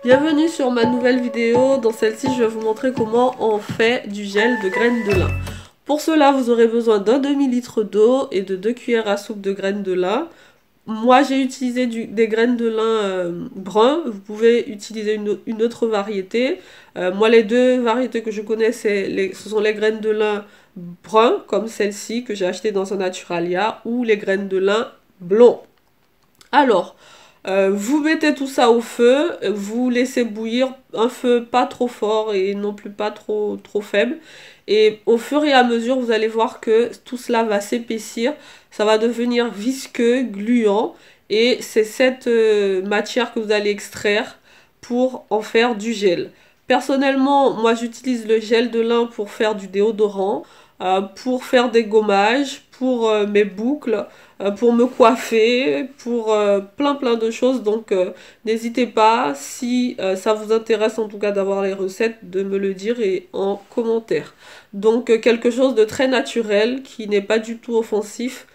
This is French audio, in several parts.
Bienvenue sur ma nouvelle vidéo. Dans celle-ci, je vais vous montrer comment on fait du gel de graines de lin. Pour cela, vous aurez besoin d'un demi-litre d'eau et de 2 cuillères à soupe de graines de lin. Moi, j'ai utilisé des graines de lin brun. Vous pouvez utiliser une autre variété. Moi, les deux variétés que je connais, ce sont les graines de lin brun, comme celle-ci que j'ai achetée dans un Naturalia, ou les graines de lin blond. Alors, vous mettez tout ça au feu, vous laissez bouillir, un feu pas trop fort et non plus pas trop faible. Et au fur et à mesure, vous allez voir que tout cela va s'épaissir, ça va devenir visqueux, gluant. Et c'est cette matière que vous allez extraire pour en faire du gel. Personnellement, moi j'utilise le gel de lin pour faire du déodorant, pour faire des gommages, pour mes boucles, pour me coiffer, pour plein de choses. Donc n'hésitez pas, si ça vous intéresse en tout cas d'avoir les recettes, de me le dire et en commentaire. Donc quelque chose de très naturel, qui n'est pas du tout offensif,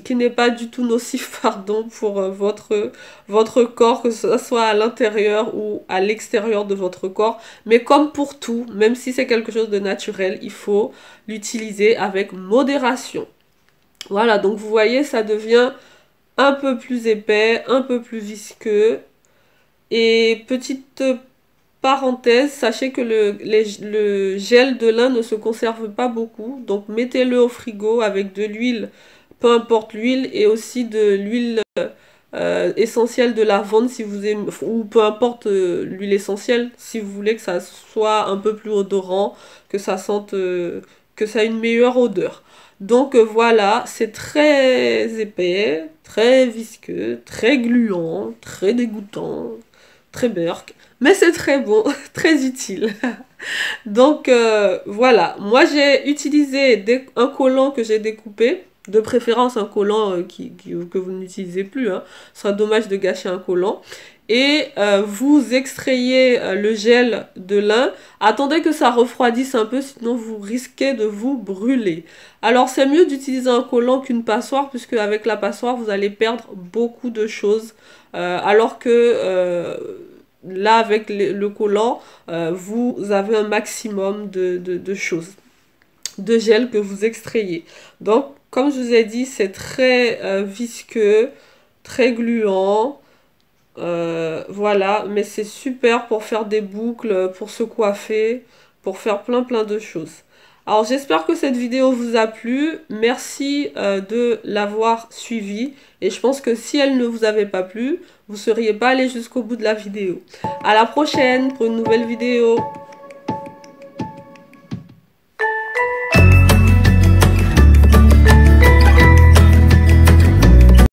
qui n'est pas du tout nocif, pardon, pour votre corps, que ce soit à l'intérieur ou à l'extérieur de votre corps. Mais comme pour tout, même si c'est quelque chose de naturel, il faut l'utiliser avec modération. Voilà, donc vous voyez, ça devient un peu plus épais, un peu plus visqueux. Et petite parenthèse, sachez que le gel de lin ne se conserve pas beaucoup. Donc mettez-le au frigo avec de l'huile, peu importe l'huile, et aussi de l'huile essentielle de lavande si vous aimez, ou peu importe l'huile essentielle, si vous voulez que ça soit un peu plus odorant, que ça sente, que ça ait une meilleure odeur. Donc voilà, c'est très épais, très visqueux, très gluant, très dégoûtant, très burk, mais c'est très bon, très utile. Donc voilà, moi j'ai utilisé un collant que j'ai découpé, de préférence un collant que vous n'utilisez plus, hein. Ce sera dommage de gâcher un collant. Et vous extrayez le gel de lin. Attendez que ça refroidisse un peu, sinon vous risquez de vous brûler. Alors c'est mieux d'utiliser un collant qu'une passoire, puisque avec la passoire vous allez perdre beaucoup de choses. Alors que là avec le collant, vous avez un maximum de choses, de gel que vous extrayez. Donc comme je vous ai dit, c'est très visqueux, très gluant. Voilà, mais c'est super pour faire des boucles, pour se coiffer, pour faire plein de choses. Alors j'espère que cette vidéo vous a plu, merci de l'avoir suivie, et je pense que si elle ne vous avait pas plu, vous ne seriez pas allé jusqu'au bout de la vidéo. À la prochaine pour une nouvelle vidéo.